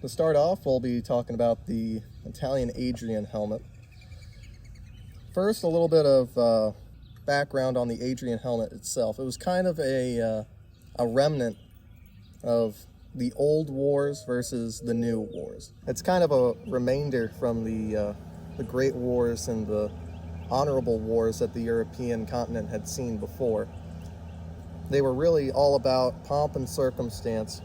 To start off, we'll be talking about the Italian Adrian helmet. First, a little bit of background on the Adrian helmet itself. It was kind of a remnant of the old wars versus the new wars. It's kind of a remainder from the great wars and the honorable wars that the European continent had seen before. They were really all about pomp and circumstance,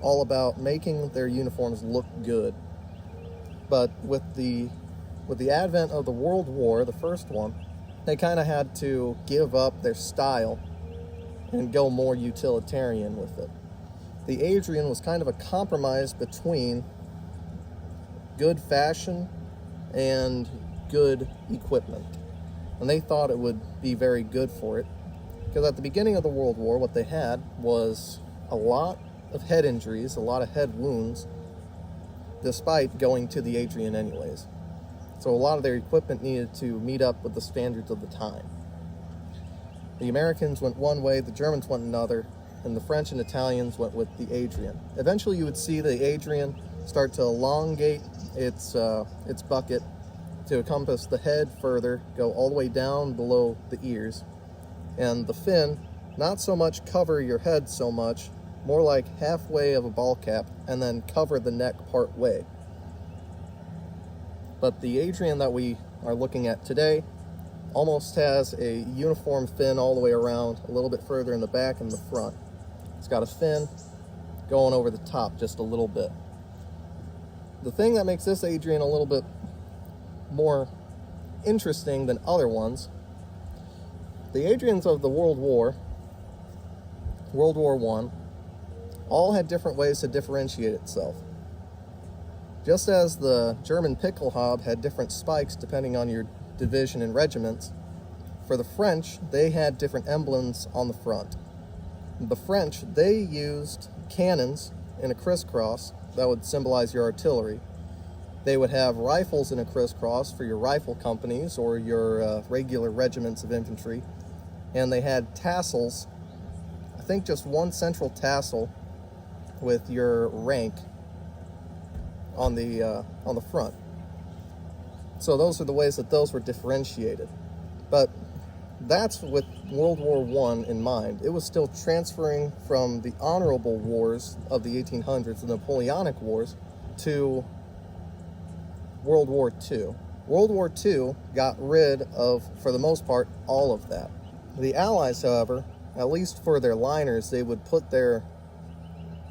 all about making their uniforms look good. But with the advent of the World War, the first one, they kind of had to give up their style and go more utilitarian with it. The Adrian was kind of a compromise between good fashion and good equipment. And they thought it would be very good for it, because at the beginning of the World War, what they had was a lot of head injuries, a lot of head wounds, despite going to the Adrian anyways. So a lot of their equipment needed to meet up with the standards of the time. The Americans went one way, the Germans went another, and the French and Italians went with the Adrian. Eventually you would see the Adrian start to elongate its bucket to encompass the head further, go all the way down below the ears, and the fin not so much cover your head so much, more like halfway of a ball cap, and then cover the neck part way. But the Adrian that we are looking at today almost has a uniform fin all the way around, a little bit further in the back and the front. It's got a fin going over the top just a little bit. The thing that makes this Adrian a little bit more interesting than other ones, the Adrians of the World War I, all had different ways to differentiate itself. Just as the German Pickelhaube had different spikes depending on your division and regiments, for the French, they had different emblems on the front. The French, they used cannons in a crisscross that would symbolize your artillery. They would have rifles in a crisscross for your rifle companies or your regular regiments of infantry. And they had tassels, I think just one central tassel with your rank on the front. So those are the ways that those were differentiated. But that's with World War I in mind. It was still transferring from the honorable wars of the 1800s, the Napoleonic Wars, to World War II. World War II got rid of, for the most part, all of that. The Allies, however, at least for their liners, they would put their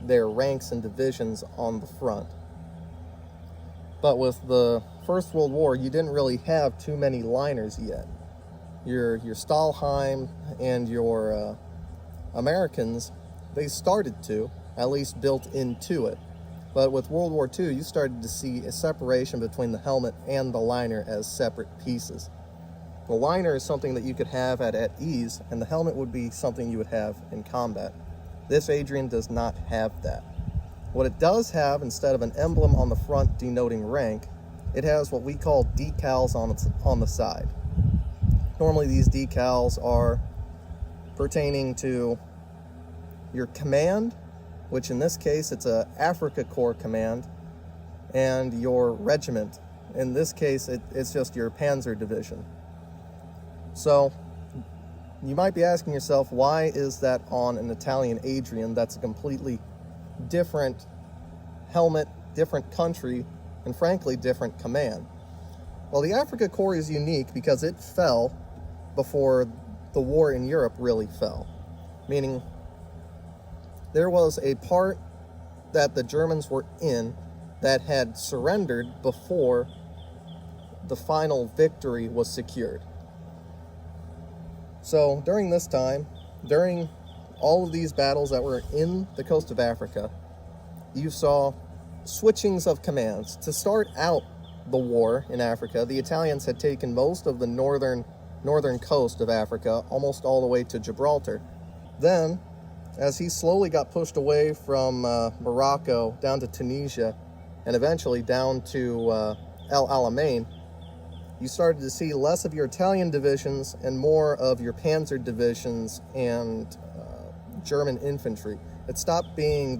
ranks and divisions on the front. But with the First World War, you didn't really have too many liners yet. Your Stahlhelm and your Americans, they started to, at least built into it. But with World War II, you started to see a separation between the helmet and the liner as separate pieces. The liner is something that you could have at ease, and the helmet would be something you would have in combat. This Adrian does not have that. What it does have, instead of an emblem on the front denoting rank, it has what we call decals on the side. Normally these decals are pertaining to your command, which in this case it's a Africa Corps command, and your regiment. In this case it's just your Panzer division. So you might be asking yourself, why is that on an Italian Adrian that's a completely different helmet, different country, and frankly different command? Well, the Africa Corps is unique because it fell before the war in Europe really fell. Meaning there was a part that the Germans were in that had surrendered before the final victory was secured. So during this time, during all of these battles that were in the coast of Africa, you saw switchings of commands. To start out the war in Africa, the Italians had taken most of the northern coast of Africa, almost all the way to Gibraltar. Then, as he slowly got pushed away from Morocco down to Tunisia, and eventually down to El Alamein, you started to see less of your Italian divisions and more of your Panzer divisions and German infantry. It stopped being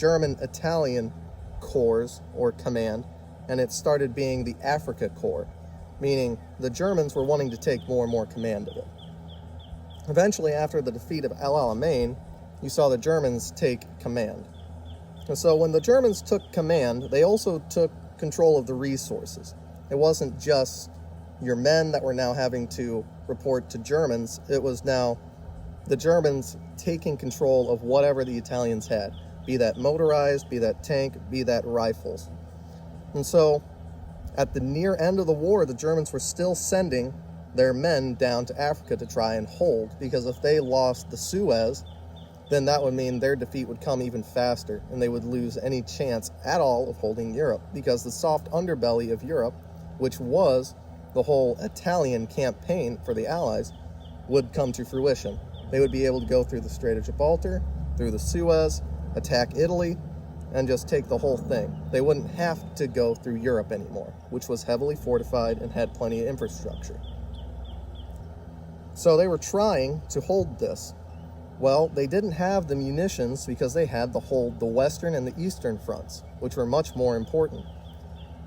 German-Italian corps or command, and it started being the Africa Corps, meaning the Germans were wanting to take more and more command of it. Eventually, after the defeat of El Alamein, you saw the Germans take command. And so when the Germans took command, they also took control of the resources. It wasn't just your men that were now having to report to Germans. It was now the Germans taking control of whatever the Italians had, be that motorized, be that tank, be that rifles. And so at the near end of the war, the Germans were still sending their men down to Africa to try and hold, because if they lost the Suez, then that would mean their defeat would come even faster, and they would lose any chance at all of holding Europe, because the soft underbelly of Europe, which was the whole Italian campaign for the Allies, would come to fruition. They would be able to go through the Strait of Gibraltar, through the Suez, attack Italy, and just take the whole thing. They wouldn't have to go through Europe anymore, which was heavily fortified and had plenty of infrastructure. So they were trying to hold this. Well, they didn't have the munitions because they had to hold the western and the eastern fronts, which were much more important.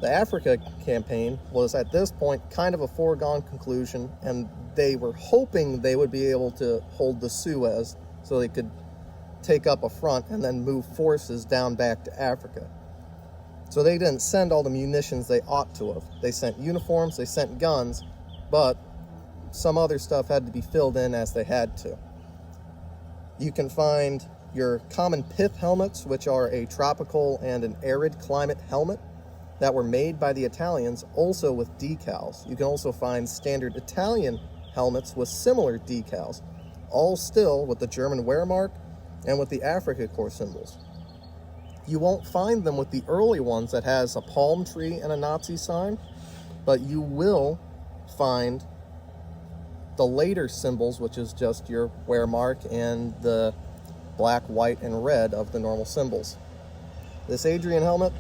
The Africa campaign was at this point kind of a foregone conclusion, and they were hoping they would be able to hold the Suez so they could take up a front and then move forces down back to Africa. So they didn't send all the munitions they ought to have. They sent uniforms, they sent guns, but some other stuff had to be filled in as they had to. You can find your common pith helmets, which are a tropical and an arid climate helmet that were made by the Italians, also with decals. You can also find standard Italian helmets with similar decals, all still with the German Wehrmacht and with the Africa Corps symbols. You won't find them with the early ones that has a palm tree and a Nazi sign, but you will find the later symbols, which is just your Wehrmacht and the black, white, and red of the normal symbols. This Adrian helmet,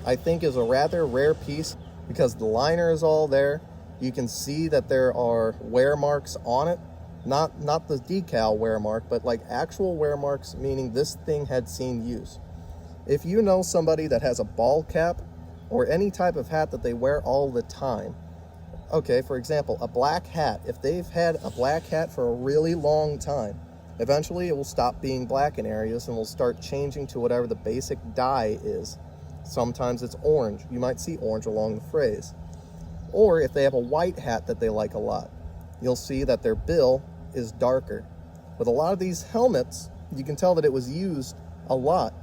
I think, is a rather rare piece because the liner is all there. You can see that there are wear marks on it. Not the decal wear mark, but like actual wear marks, meaning this thing had seen use. If you know somebody that has a ball cap or any type of hat that they wear all the time, okay, for example, a black hat, if they've had a black hat for a really long time, eventually it will stop being black in areas and will start changing to whatever the basic dye is. Sometimes it's orange. You might see orange along the phrase. Or if they have a white hat that they like a lot, you'll see that their bill is darker. With a lot of these helmets, you can tell that it was used a lot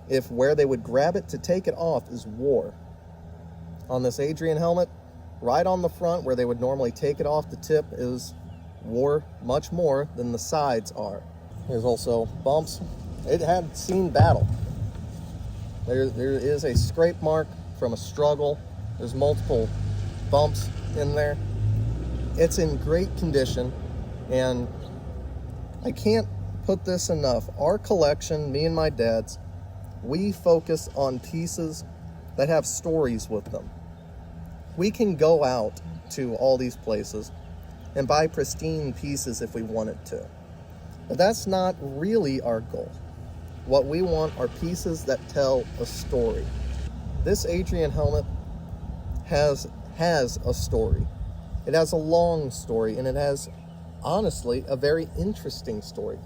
if where they would grab it to take it off is war. On this Adrian helmet, right on the front where they would normally take it off the tip is war much more than the sides are. There's also bumps. It had seen battle. There is a scrape mark from a struggle. There's multiple bumps in there. It's in great condition, and I can't put this enough. Our collection, me and my dad's, we focus on pieces that have stories with them. We can go out to all these places and buy pristine pieces if we wanted to. But that's not really our goal. What we want are pieces that tell a story. This Adrian helmet has a story. It has a long story, and it has, honestly, a very interesting story.